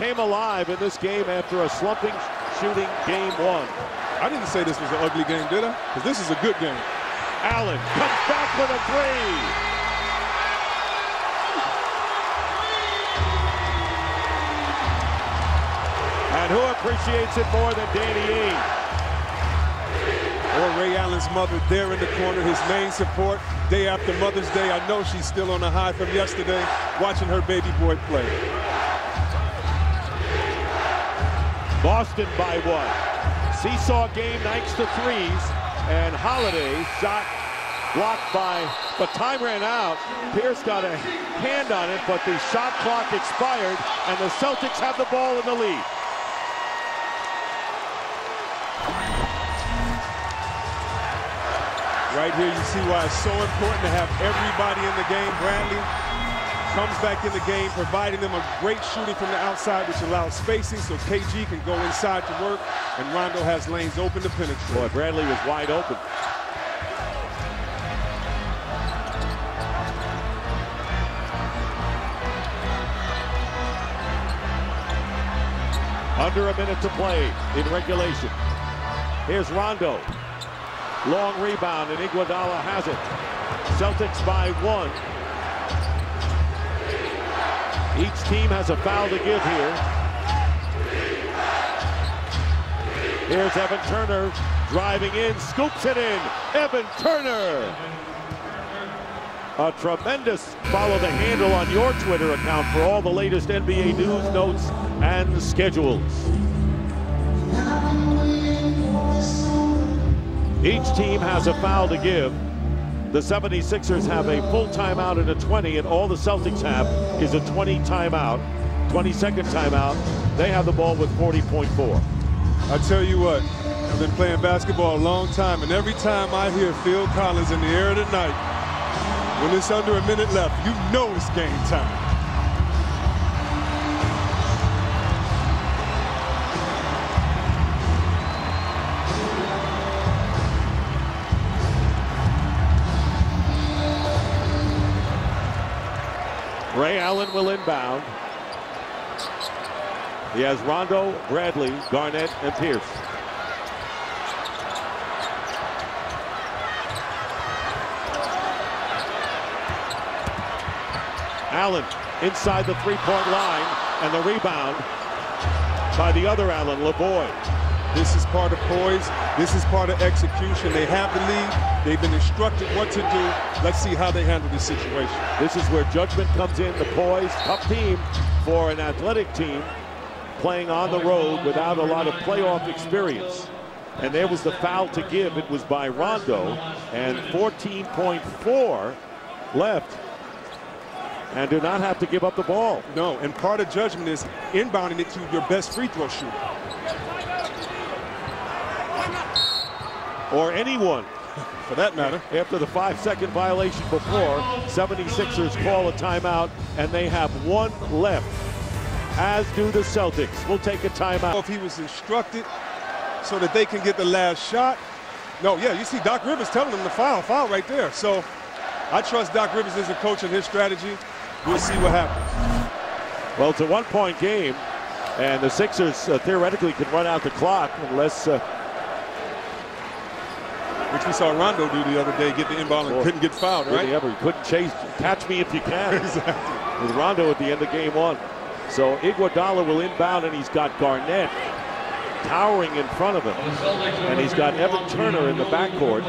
came alive in this game after a slumping shooting game one. I didn't say this was an ugly game, did I? Because this is a good game. Allen comes back with a three. And who appreciates it more than Danny Ainge? Or Ray Allen's mother there in the corner, his main support. Day after Mother's Day, I know she's still on the high from yesterday, watching her baby boy play. Boston by one. Seesaw game thanks to threes, and Holiday shot blocked by, but time ran out. Pierce got a hand on it, but the shot clock expired, and the Celtics have the ball in the lead. Right here, you see why it's so important to have everybody in the game. Bradley comes back in the game, providing them a great shooting from the outside, which allows spacing so KG can go inside to work, and Rondo has lanes open to penetrate. Boy, Bradley was wide open. Under a minute to play in regulation. Here's Rondo. Long rebound, and Iguodala has it. Celtics by one. Each team has a foul to give here. Here's Evan Turner driving in, scoops it in. Evan Turner. A tremendous follow the handle on your Twitter account for all the latest NBA news, notes, and schedules. Each team has a foul to give. The 76ers have a full timeout and a 20, and all the Celtics have is a 20-second timeout. They have the ball with 40.4. I tell you what, I've been playing basketball a long time, and every time I hear Phil Collins in the air of the night, when it's under a minute left, you know it's game time. Ray Allen will inbound. He has Rondo, Bradley, Garnett, and Pierce. Allen inside the three-point line, and the rebound by the other Allen, LeBoy. This is part of poise. This is part of execution. They have the lead. They've been instructed what to do. Let's see how they handle this situation. This is where judgment comes in, the poise. Tough team for an athletic team playing on the road without a lot of playoff experience. And there was the foul to give. It was by Rondo, and 14.4 left. And do not have to give up the ball. No, and part of judgment is inbounding it to your best free throw shooter. Or anyone, for that matter. After the 5-second violation before, 76ers call a timeout, and they have one left, as do the Celtics. We'll take a timeout. If he was instructed so that they can get the last shot. No, yeah, you see Doc Rivers telling them to foul right there. So I trust Doc Rivers as a coach and his strategy. We'll see what happens. Well, it's a one-point game, and the Sixers theoretically can run out the clock unless... which we saw Rondo do the other day, get the inbound and couldn't get fouled, right? He couldn't chase, catch me if you can. Exactly. With Rondo at the end of game one. So Iguodala will inbound, and he's got Garnett towering in front of him. And he's got Evan Turner in the backcourt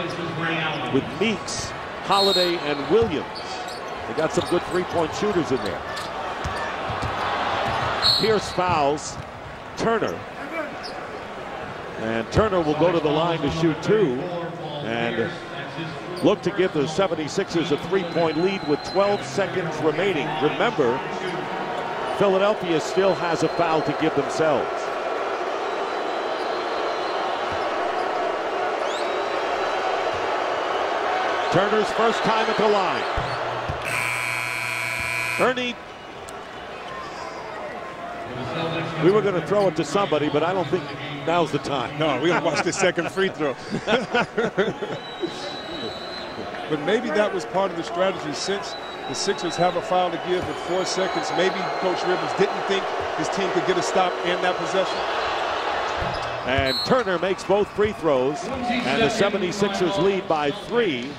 with Meeks, Holiday, and Williams. They got some good three-point shooters in there. Pierce fouls Turner. And Turner will go to the line to shoot two. And look to give the 76ers a three-point lead with 12 seconds remaining. Remember, Philadelphia still has a foul to give themselves. Turner's first time at the line. Ernie, we were going to throw it to somebody, but I don't think now's the time. No, we're going to watch the second free throw. But maybe that was part of the strategy. Since the Sixers have a foul to give with 4 seconds, maybe Coach Rivers didn't think his team could get a stop in that possession? And Turner makes both free throws, and the 76ers lead by 3.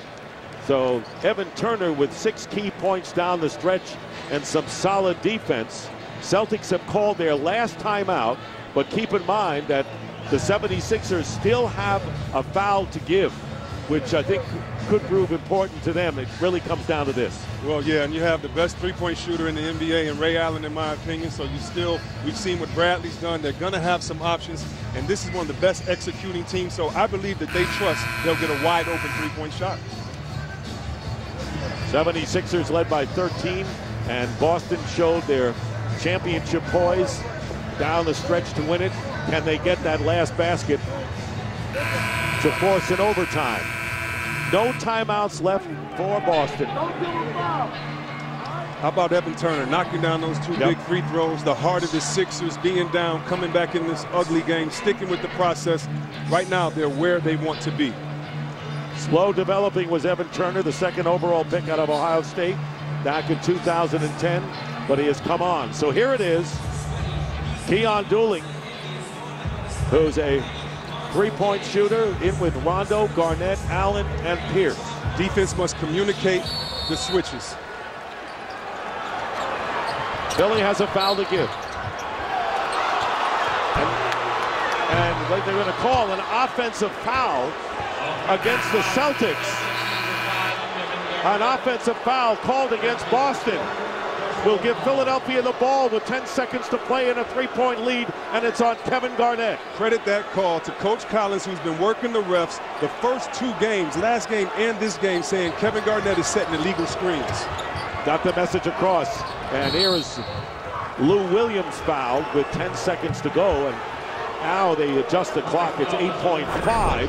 So Evan Turner with 6 key points down the stretch and some solid defense. Celtics have called their last timeout, but keep in mind that the 76ers still have a foul to give, which I think could prove important to them. It really comes down to this. Well, yeah, and you have the best three-point shooter in the NBA in Ray Allen, in my opinion. So we've seen what Bradley's done. They're going to have some options, and this is one of the best executing teams. So I believe that they trust they'll get a wide-open three-point shot. 76ers led by 13, and Boston showed their championship poise down the stretch to win it. Can they get that last basket to force an overtime? No timeouts left for Boston. How about Evan Turner knocking down those 2 big free throws? The heart of the Sixers being down, coming back in this ugly game, sticking with the process. Right now, they're where they want to be. Slow developing was Evan Turner, the 2nd overall pick out of Ohio State back in 2010, but he has come on. So here it is, Keon Dooling, who's a three-point shooter, in with Rondo, Garnett, Allen, and Pierce. Defense must communicate the switches. Philly has a foul to give. And they're going to call an offensive foul against the Celtics. An offensive foul called against Boston will give Philadelphia the ball with 10 seconds to play in a 3-point lead, and it's on Kevin Garnett. Credit that call to Coach Collins, who's been working the refs the first 2 games, last game and this game, saying Kevin Garnett is setting illegal screens. Got the message across, and here is Lou Williams fouled with 10 seconds to go, and now they adjust the clock. It's 8.5.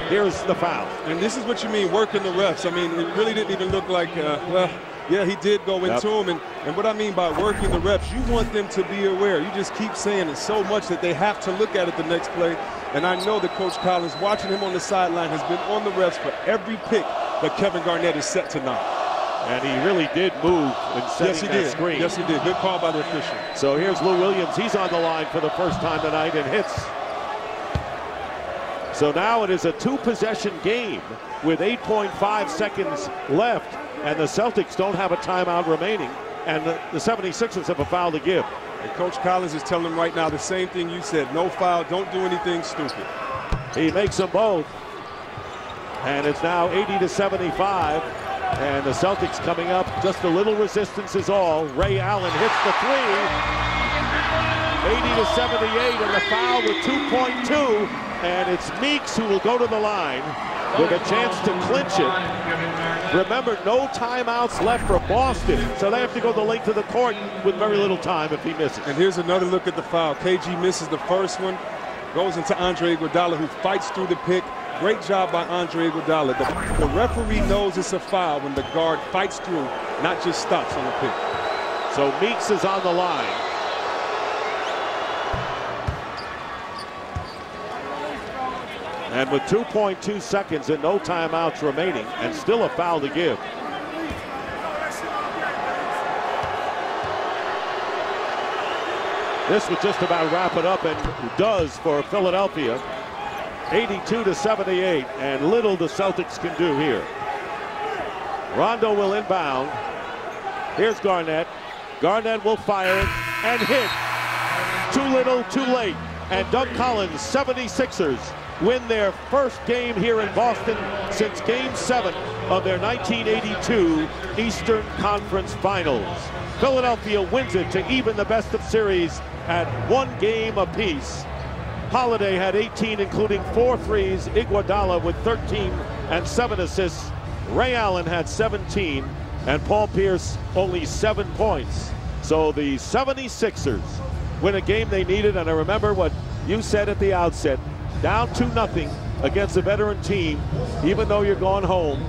Here's the foul. And this is what you mean, working the refs. I mean, it really didn't even look like, well, yeah, he did go into him. And what I mean by working the refs, you want them to be aware. You just keep saying it so much that they have to look at it the next play. And I know that Coach Collins, watching him on the sideline, has been on the refs for every pick that Kevin Garnett is set to knock. And he really did move in setting that screen. Yes, he did. Good call by the official. So here's Lou Williams. He's on the line for the first time tonight and hits. So now it is a 2-possession game with 8.5 seconds left, and the Celtics don't have a timeout remaining, and the 76ers have a foul to give. And Coach Collins is telling them right now the same thing you said. No foul. Don't do anything stupid. He makes them both. And it's now 80-75. And the Celtics coming up. Just a little resistance is all. Ray Allen hits the 3. 80-78, and the foul with 2.2. And it's Meeks who will go to the line with a chance to clinch it. Remember, no timeouts left for Boston, so they have to go the length of the court with very little time if he misses. And here's another look at the foul. KG misses the first one, goes into Andre Iguodala, who fights through the pick. Great job by Andre Iguodala. The referee knows it's a foul when the guard fights through, not just stops on the pick. So Meeks is on the line. And with 2.2 seconds and no timeouts remaining, and still a foul to give. This would just about wrap it up, and does for Philadelphia. 82-78, and little the Celtics can do here. Rondo will inbound. Here's Garnett. Garnett will fire it and hit. Too little, too late. And Doug Collins, 76ers, win their first game here in Boston since Game 7 of their 1982 Eastern Conference Finals. Philadelphia wins it to even the best of series at 1 game apiece. Holiday had 18, including 4 threes. Iguodala with 13 and 7 assists. Ray Allen had 17, and Paul Pierce only 7 points. So the 76ers win a game they needed, and I remember what you said at the outset. Down 2-0 against a veteran team, even though you're going home,